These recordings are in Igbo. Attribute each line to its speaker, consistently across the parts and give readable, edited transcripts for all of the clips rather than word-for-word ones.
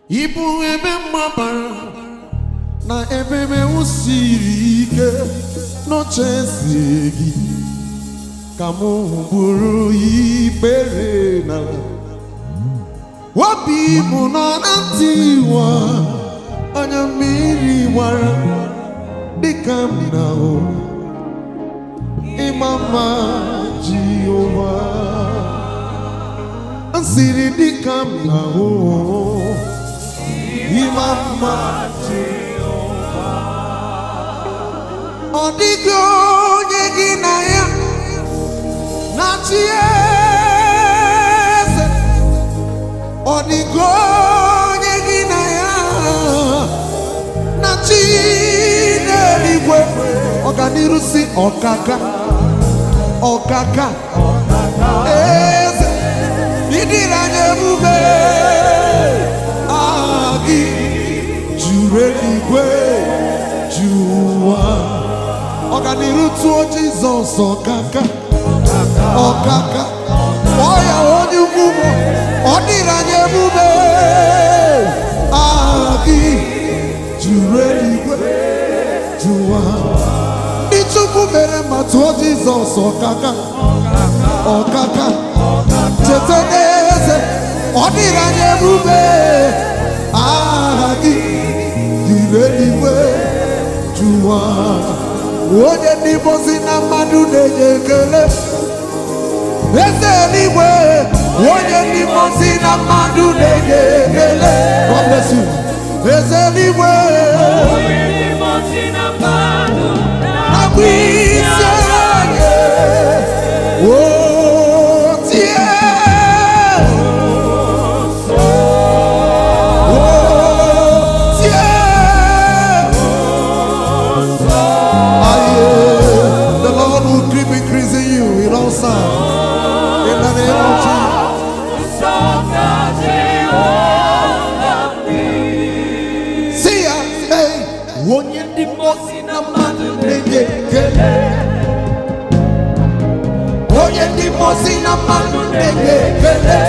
Speaker 1: Ibu ebe mmabara na ebe usiri ike n'ocheeze gị ka mụ bụrụ ikpere n'ala. Obi mụ nọ na ntiwa anya mmiri gbara dịka m na-ahụ ịma mma Jehova. Ansiri dịka m na-ahụ ịma mma Jehova. Ọ dịghị onye gị na ya na-achị eze. Ọ dịghị onye gị na ya na-achị n'eluigwe. Ọganiru si ọkaka ọkaka eze ịdịrị anya ebube. Aha gị juru eluigwe juru ụwa. Ọganiru tụọ Jizọs ọkaka ọkaka ọ ya onye ukwu bụ ọ dịrị anya ebube. Aha gị juru eluigwe juru ụwa. Ndị Chukwu mere ma tụọ Jizọs ọkaka ọkaka cheta n'eze ọ dịrị anya ebube. Aha gị juru eluigwe juru ụwa. Onye ndị mozi na mmadụ na-enye ekele eze eluigwe. Onye ndị mozi na mmadụ na-enye ekele. God bless you. Eze eluigwe. Onye ndị mozi na mmadụ na-akpụ isi anyị. In the name of Jesus. See ya, hey. Onye ndị mozi na mmadụ na-enye ekele. Onye ndị mozi na mmadụ na-enye ekele.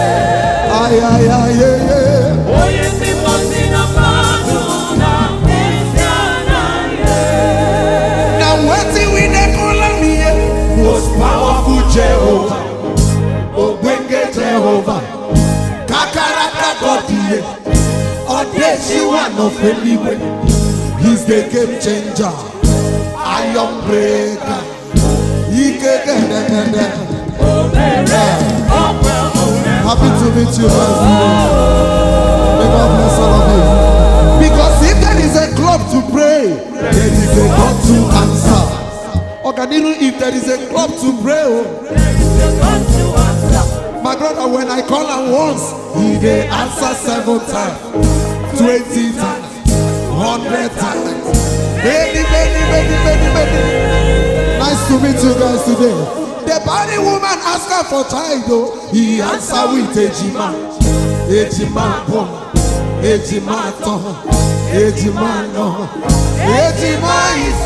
Speaker 1: Ay ay ay ay. Onye ndị mozi na mmaddu na-esi anaghị. Now wetin we dey call am here? Most powerful Jehovah. Obenge Jehovah, Kakaraka Godie, Odeshiwa no Feliwe. He's the game changer, iron breaker. Happy to meet you, my friend. May God bless all of you. Because if there is a club to pray, there is a God to answer. Oganiru, if there is a club to pray, my brother, when I call him once, he dey answer 7 times, 20 times, 100 times. Many. Nice to meet you guys today. The body woman asked her for child, though. He answered with Ejima. Ejima pom, Ejima tom, Ejima no, Ejima is.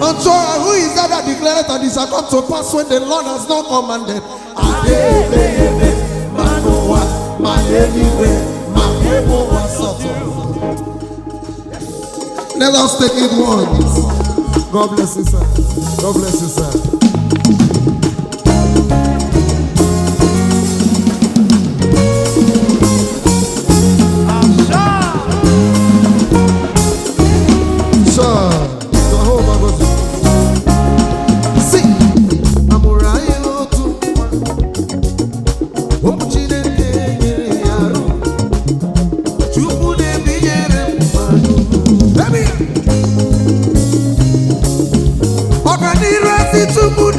Speaker 1: And so who is that declared that it shall come to pass when the Lord has not commanded? Let us take it once. God bless you, sir. God bless you, sir. Tupu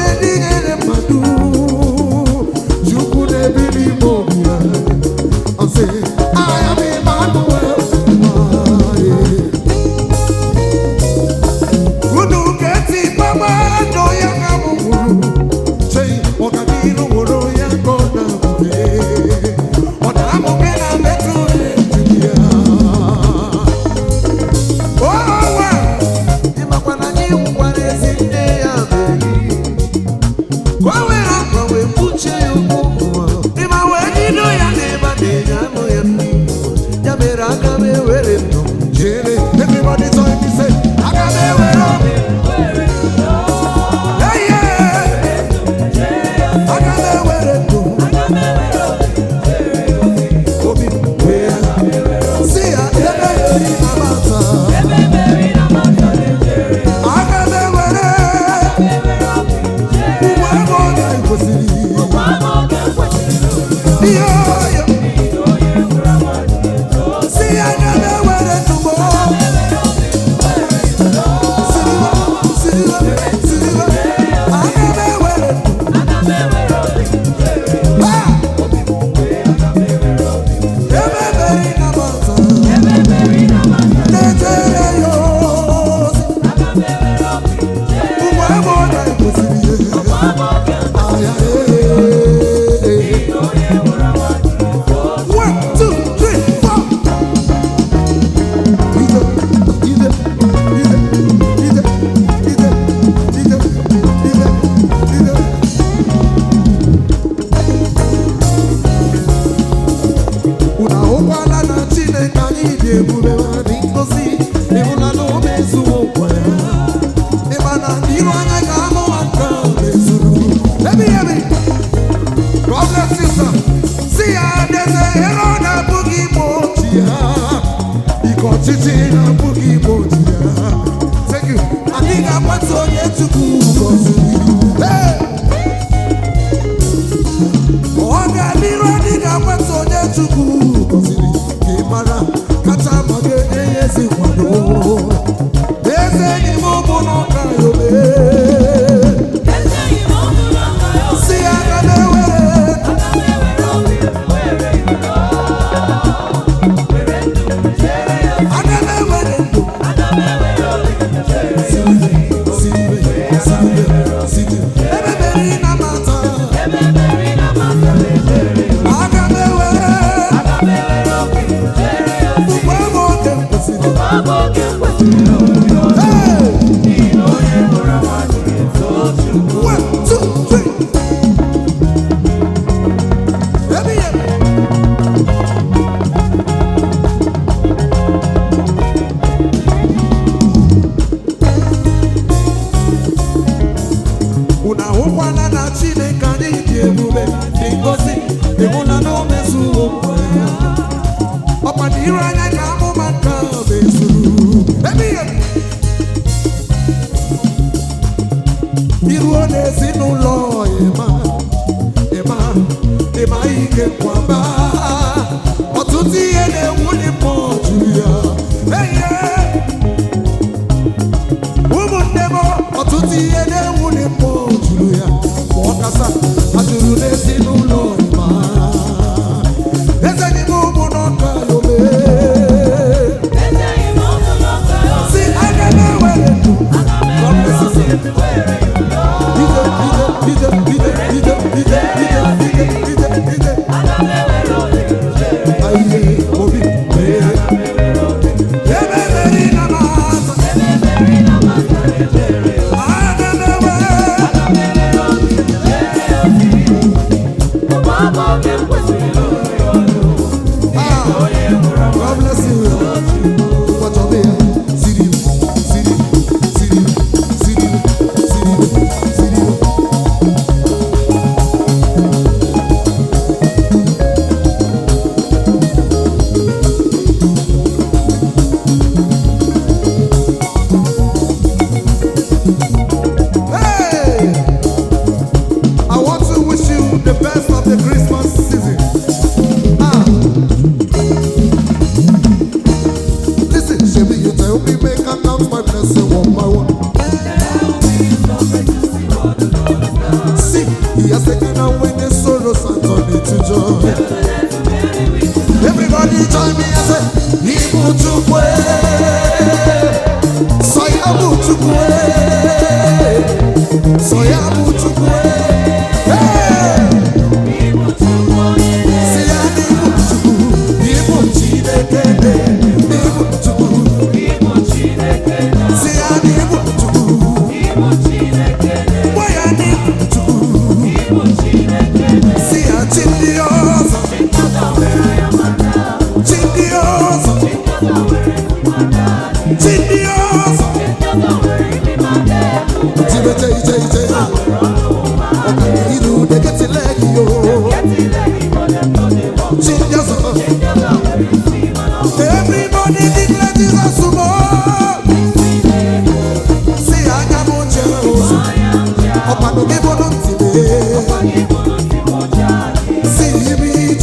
Speaker 1: See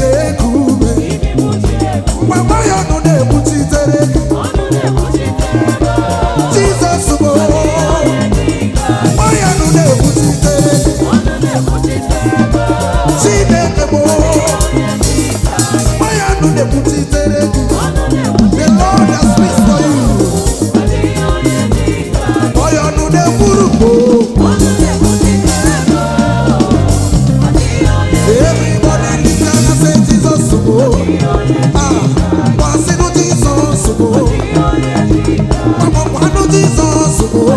Speaker 1: Lord that speaks for you. Oyo nu de buruko. Everybody lift and say Jesus oh. Pasinu Jesus oh. Panu Jesus oh.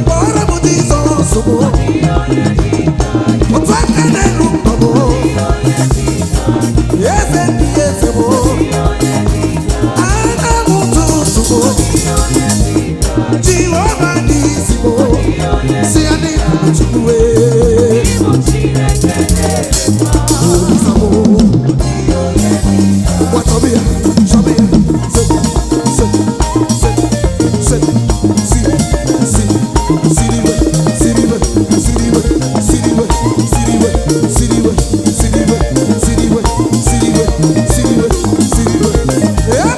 Speaker 1: Paramu Jesus oh. Otwakane lumbo. Yes and yes oh. Ana mutu oh. Jehovah nisimo. See ani mutuwe.
Speaker 2: Yeah.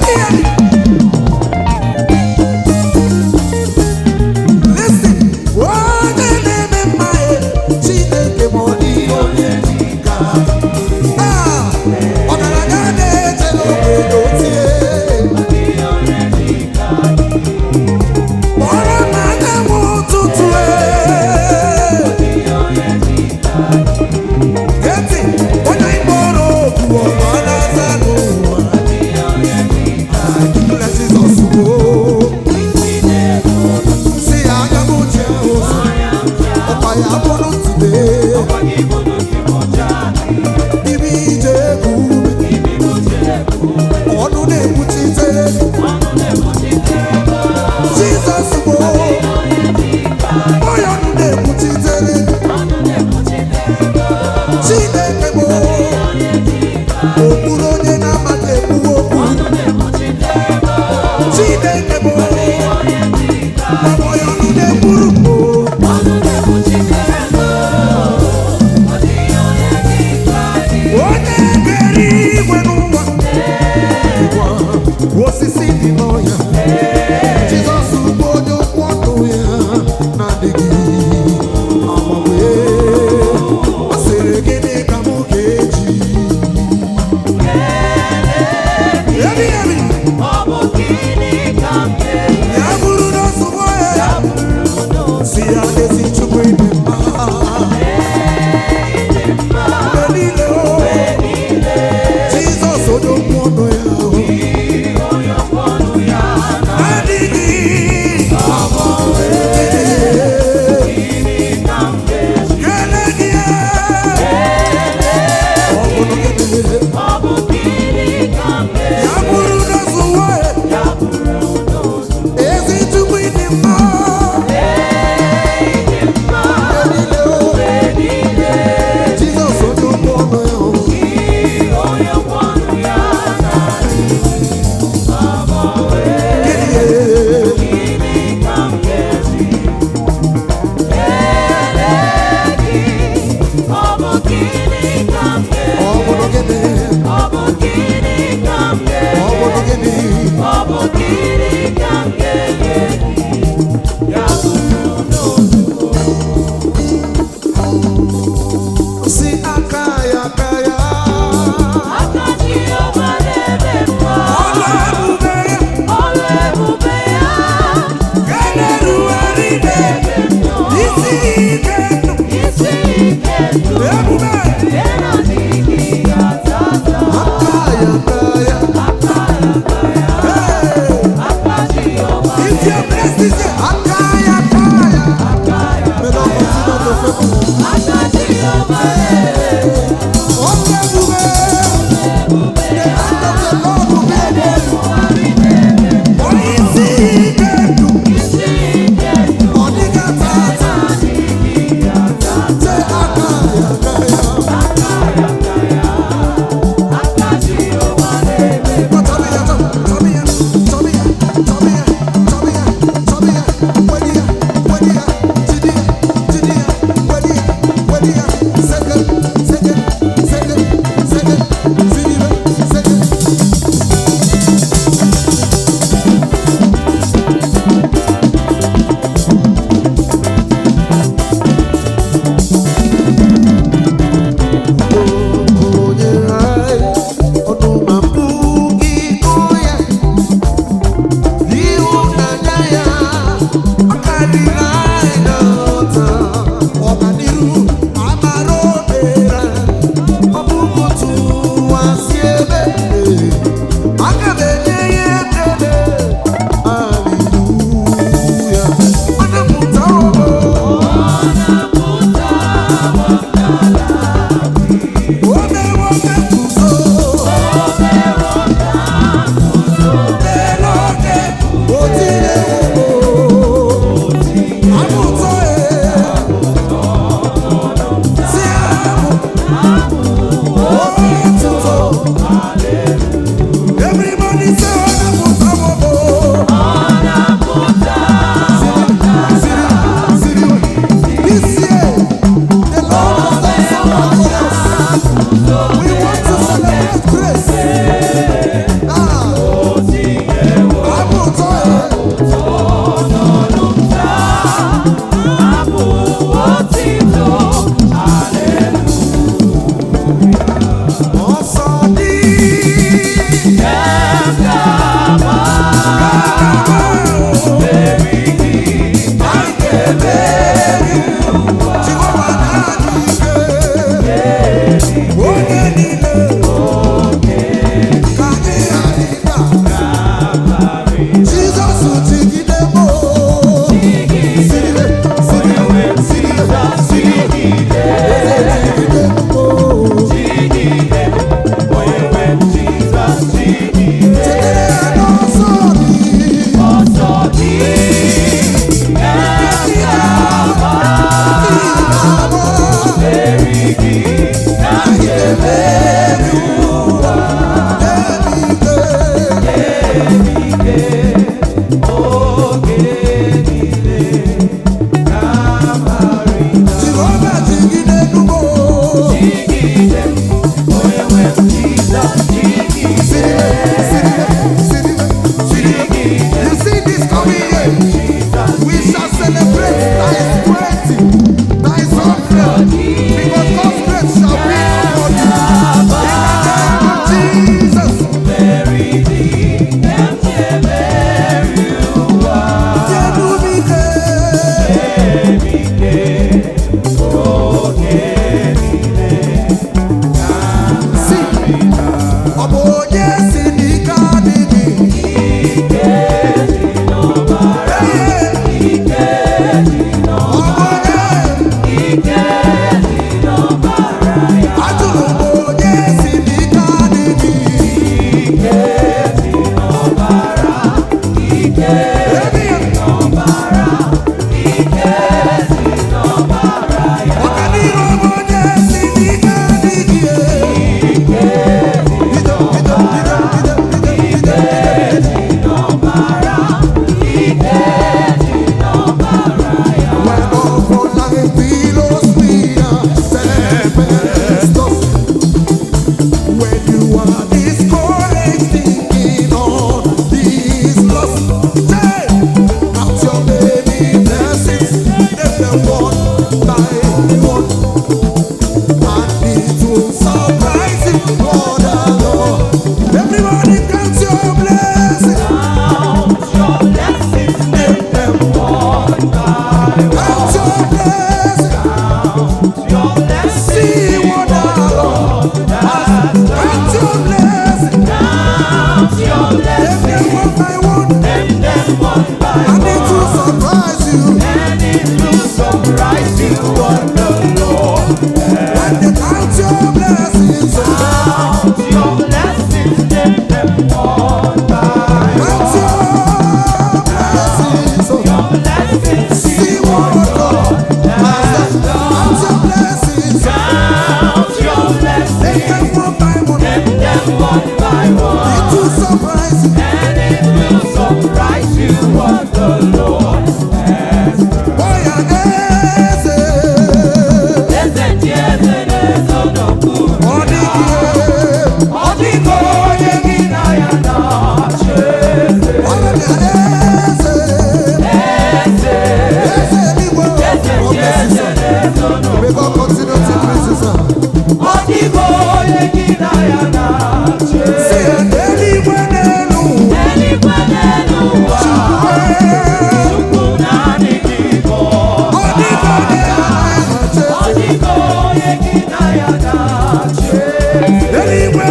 Speaker 1: Anyway.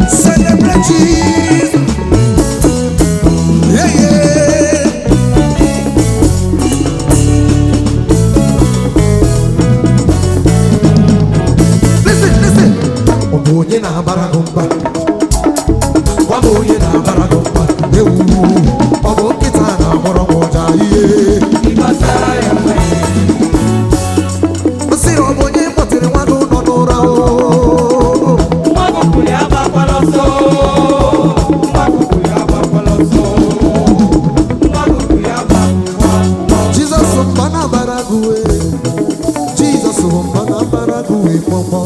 Speaker 1: Celebrate Jesus. mba. Gwa m onye na-abara gị mba. Ewu, ọ bụ nkịta na-agbọrọ m ụja ihe. Nsị ọ bụ onye kpọtere nwa n'ụlọ n'ụra o. Jesus mba na-abara gị wee. Jesus mba na-abara gị wee mọmọ.